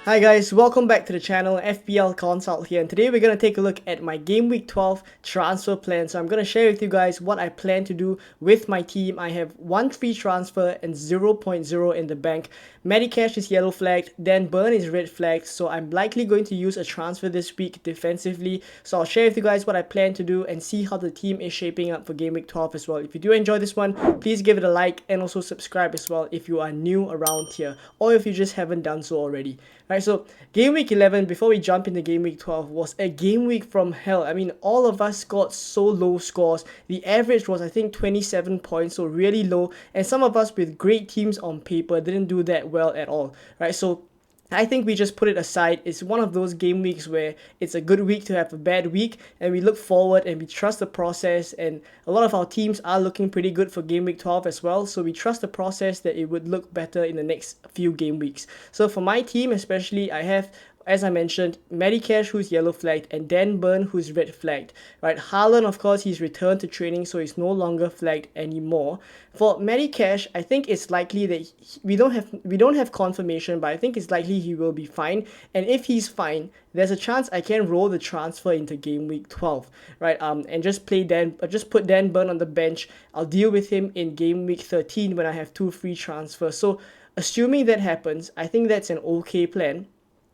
Hi guys, welcome back to the channel, FPL Consult here, and today we're going to take a look at my Game Week 12 transfer plan. So I'm going to share with you guys what I plan to do with my team. I have 1 free transfer and 0.0 in the bank. Medicash is yellow flagged, Dan Burn is red flagged, so I'm likely going to use a transfer this week defensively. So I'll share with you guys what I plan to do and see how the team is shaping up for Game Week 12 as well. If you do enjoy this one, please give it a like and also subscribe as well if you are new around here or if you just haven't done so already. Right, so Game Week 11, before we jump into Game Week 12, was a game week from hell. I mean, all of us got so low scores. The average was, I think, 27 points, so really low. And some of us with great teams on paper didn't do that well at all. Right, so I think we just put it aside. It's one of those game weeks where it's a good week to have a bad week, and we look forward and we trust the process. And a lot of our teams are looking pretty good for Game Week 12 as well, so we trust the process that it would look better in the next few game weeks. So for my team especially, I have, as I mentioned, Medicash, who's yellow flagged, and Dan Burn, who's red flagged. Right, Haaland, of course, he's returned to training, so he's no longer flagged anymore. For Medicash, I think it's likely that we don't have confirmation, but I think it's likely he will be fine. And if he's fine, there's a chance I can roll the transfer into Game Week 12, right? And just put Dan Burn on the bench. I'll deal with him in Game Week 13 when I have 2 free transfers. So assuming that happens, I think that's an okay plan.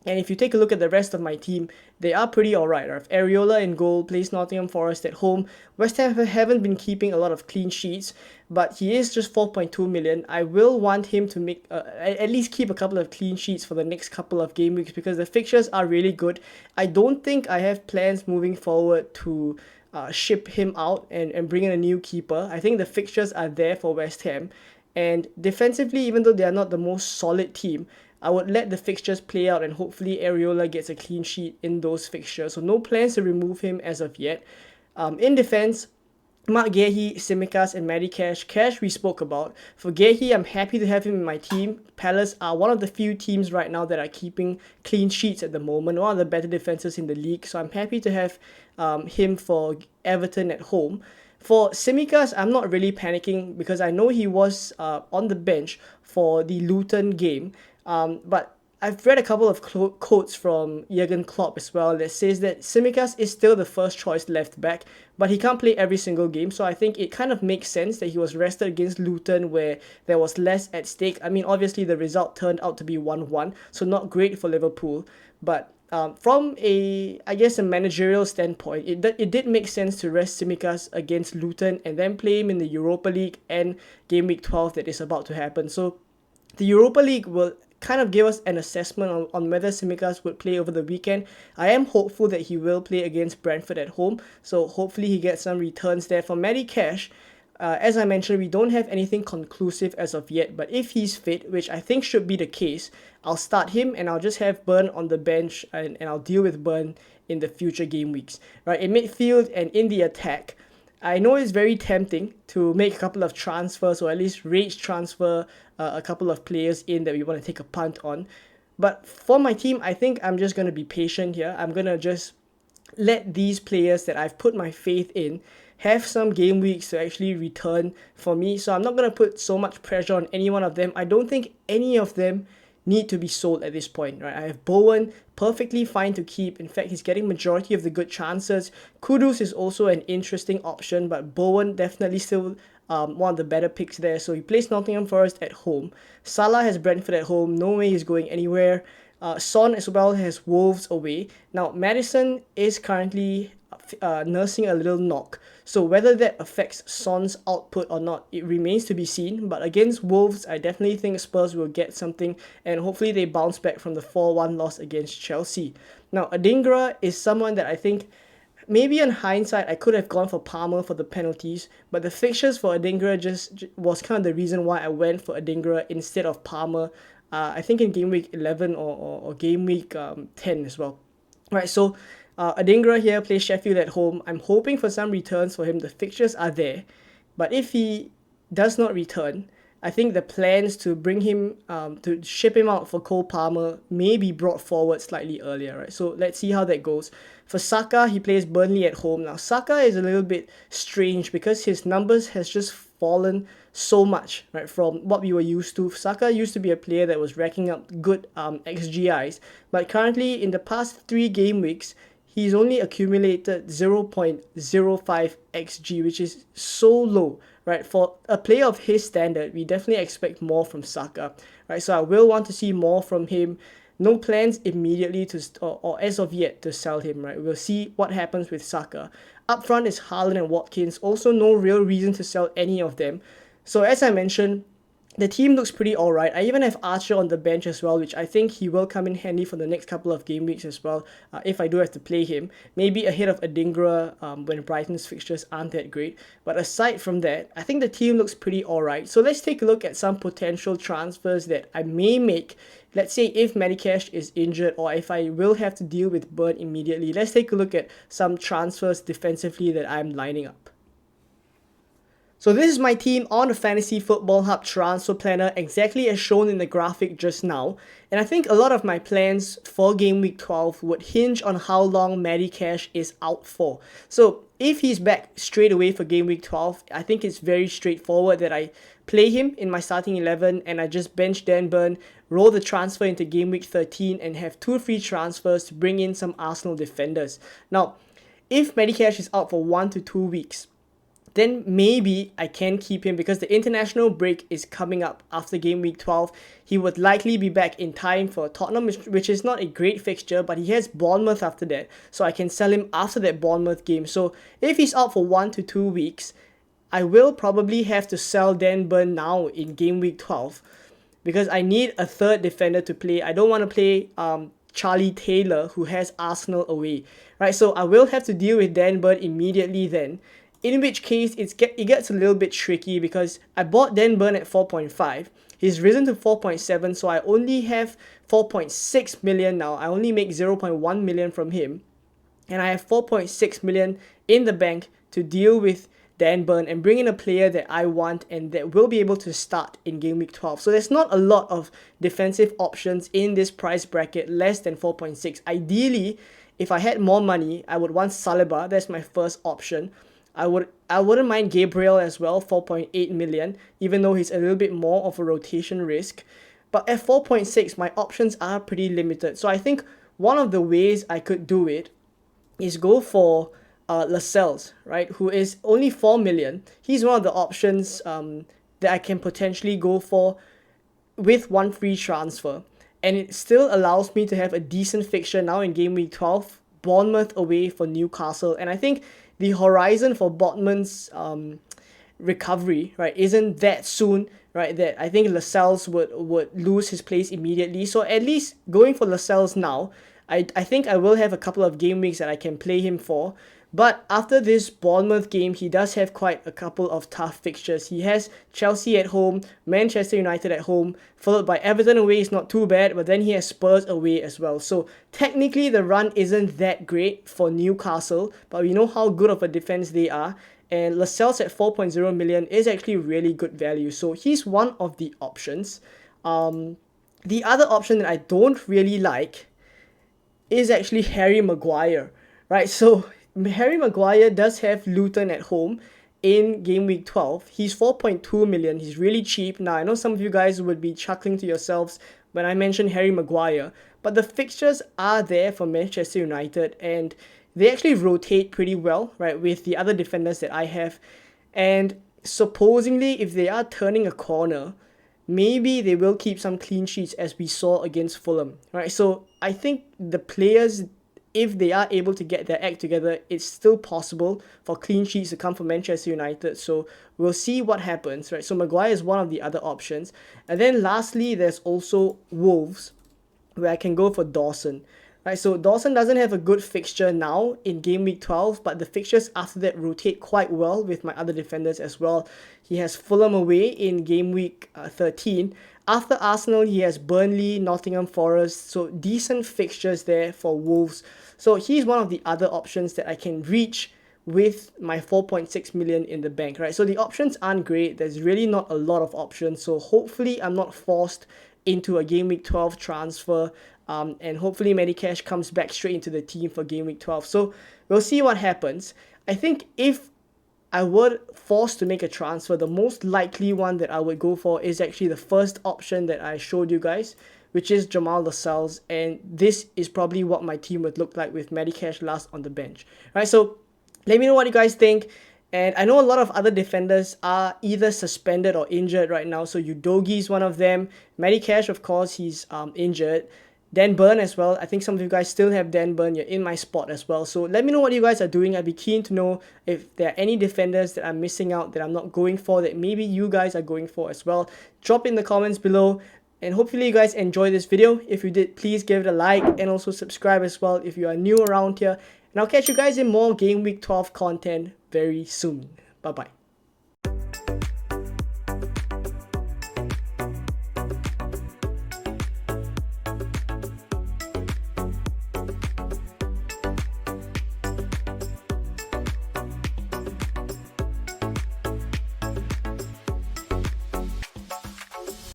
And if you take a look at the rest of my team, they are pretty alright. Right? Areola in goal, plays Nottingham Forest at home. West Ham haven't been keeping a lot of clean sheets, but he is just 4.2 million. I will want him to make at least keep a couple of clean sheets for the next couple of game weeks because the fixtures are really good. I don't think I have plans moving forward to ship him out and bring in a new keeper. I think the fixtures are there for West Ham. And defensively, even though they are not the most solid team, I would let the fixtures play out and hopefully Areola gets a clean sheet in those fixtures. So no plans to remove him as of yet. In defense, Mark Gehi, Tsimikas, and Medicash. Cash we spoke about. For Gehi, I'm happy to have him in my team. Palace are one of the few teams right now that are keeping clean sheets at the moment. One of the better defenses in the league. So I'm happy to have him for Everton at home. For Tsimikas, I'm not really panicking because I know he was on the bench for the Luton game. But I've read a couple of quotes from Jurgen Klopp as well that says that Tsimikas is still the first choice left back, but he can't play every single game. So I think it kind of makes sense that he was rested against Luton where there was less at stake. I mean, obviously the result turned out to be 1-1, so not great for Liverpool. But from a managerial standpoint, it did make sense to rest Tsimikas against Luton and then play him in the Europa League and Game Week 12 that is about to happen. So the Europa League will kind of give us an assessment on whether Tsimikas would play over the weekend. I am hopeful that he will play against Brentford at home, so hopefully he gets some returns there. For Medicash, as I mentioned, we don't have anything conclusive as of yet, but if he's fit, which I think should be the case, I'll start him and I'll just have Burn on the bench and I'll deal with Burn in the future game weeks. Right, in midfield and in the attack, I know it's very tempting to make a couple of transfers or at least rage transfer a couple of players in that we want to take a punt on. But for my team, I think I'm just going to be patient here. I'm going to just let these players that I've put my faith in have some game weeks to actually return for me. So I'm not going to put so much pressure on any one of them. I don't think any of them need to be sold at this point, right? I have Bowen, perfectly fine to keep. In fact, he's getting majority of the good chances. Kudus is also an interesting option, but Bowen definitely still one of the better picks there. So he plays Nottingham Forest at home. Salah has Brentford at home. No way he's going anywhere. Son as well has Wolves away. Now, Maddison is currently nursing a little knock. So whether that affects Son's output or not, it remains to be seen. But against Wolves, I definitely think Spurs will get something and hopefully they bounce back from the 4-1 loss against Chelsea. Now, Adingra is someone that I think maybe in hindsight, I could have gone for Palmer for the penalties, but the fixtures for Adingra just was kind of the reason why I went for Adingra instead of Palmer. I think in Game Week 11 or Game Week 10 as well. Right, so Adingra here plays Sheffield at home. I'm hoping for some returns for him. The fixtures are there, but if he does not return, I think the plans to bring him, to ship him out for Cole Palmer may be brought forward slightly earlier, right? So let's see how that goes. For Saka, he plays Burnley at home. Now, Saka is a little bit strange because his numbers has just fallen so much, right, from what we were used to. Saka used to be a player that was racking up good XGIs, but currently in the past 3 game weeks, he's only accumulated 0.05 xg, which is so low, right? For a player of his standard, we definitely expect more from Saka, right? So I will want to see more from him. No plans immediately to or as of yet to sell him, right? We'll see what happens with Saka. Up front is Haaland and Watkins. Also, no real reason to sell any of them. So as I mentioned, the team looks pretty alright. I even have Archer on the bench as well, which I think he will come in handy for the next couple of game weeks as well, if I do have to play him. Maybe ahead of Adingra when Brighton's fixtures aren't that great. But aside from that, I think the team looks pretty alright. So let's take a look at some potential transfers that I may make. Let's say if Medicash is injured or if I will have to deal with Burn immediately. Let's take a look at some transfers defensively that I'm lining up. So this is my team on the Fantasy Football Hub Transfer Planner, exactly as shown in the graphic just now. And I think a lot of my plans for Game Week 12 would hinge on how long Medicash is out for. So if he's back straight away for Game Week 12, I think it's very straightforward that I play him in my starting 11 and I just bench Dan Burn, roll the transfer into Game Week 13 and have 2 free transfers to bring in some Arsenal defenders. Now, if Medicash is out for 1 to 2 weeks, then maybe I can keep him because the international break is coming up after Game Week 12. He would likely be back in time for Tottenham, which is not a great fixture, but he has Bournemouth after that, so I can sell him after that Bournemouth game. So if he's out for 1 to 2 weeks, I will probably have to sell Dan Burn now in Game Week 12 because I need a third defender to play. I don't want to play Charlie Taylor, who has Arsenal away, right? So I will have to deal with Dan Burn immediately then. In which case, it gets a little bit tricky because I bought Dan Burn at 4.5. He's risen to 4.7, so I only have 4.6 million now. I only make 0.1 million from him. And I have 4.6 million in the bank to deal with Dan Burn and bring in a player that I want and that will be able to start in Game Week 12. So there's not a lot of defensive options in this price bracket, less than 4.6. Ideally, if I had more money, I would want Saliba. That's my first option. I wouldn't mind Gabriel as well, 4.8 million, even though he's a little bit more of a rotation risk. But at 4.6, my options are pretty limited. So I think one of the ways I could do it is go for Lascelles, right, who is only 4 million. He's one of the options that I can potentially go for with 1 free transfer. And it still allows me to have a decent fixture now in Game Week 12, Bournemouth away for Newcastle. And I think the horizon for Botman's recovery, right, isn't that soon, right, that I think Lascelles would lose his place immediately. So at least going for Lascelles now, I think I will have a couple of game weeks that I can play him for. But after this Bournemouth game, he does have quite a couple of tough fixtures. He has Chelsea at home, Manchester United at home, followed by Everton away is not too bad, but then he has Spurs away as well. So technically the run isn't that great for Newcastle, but we know how good of a defense they are. And Lascelles at 4.0 million is actually really good value. So he's one of the options. The other option that I don't really like is actually Harry Maguire, right? So Harry Maguire does have Luton at home in Game Week 12. He's 4.2 million. He's really cheap. Now, I know some of you guys would be chuckling to yourselves when I mention Harry Maguire, but the fixtures are there for Manchester United and they actually rotate pretty well, right, with the other defenders that I have. And supposedly, if they are turning a corner, maybe they will keep some clean sheets as we saw against Fulham, right? So I think the players, if they are able to get their act together, it's still possible for clean sheets to come from Manchester United. So we'll see what happens, right? So Maguire is one of the other options. And then lastly, there's also Wolves, where I can go for Dawson. Right, so Dawson doesn't have a good fixture now in Game Week 12, but the fixtures after that rotate quite well with my other defenders as well. He has Fulham away in Game Week 13. After Arsenal, he has Burnley, Nottingham Forest, so decent fixtures there for Wolves. So he's one of the other options that I can reach with my 4.6 million in the bank, right? So the options aren't great. There's really not a lot of options. So hopefully I'm not forced into a Game Week 12 transfer. And hopefully Medicash comes back straight into the team for Game Week 12. So we'll see what happens. I think if I were forced to make a transfer, the most likely one that I would go for is actually the first option that I showed you guys, which is Jamal Lascelles, and this is probably what my team would look like with Medicash last on the bench. Right, so let me know what you guys think. And I know a lot of other defenders are either suspended or injured right now. So Udogi is one of them. Medicash, of course, he's injured. Dan Burn as well. I think some of you guys still have Dan Burn. You're in my spot as well. So let me know what you guys are doing. I'd be keen to know if there are any defenders that I'm missing out, that I'm not going for, that maybe you guys are going for as well. Drop in the comments below. And hopefully you guys enjoyed this video. If you did, please give it a like and also subscribe as well if you are new around here. And I'll catch you guys in more Game Week 12 content very soon. Bye bye.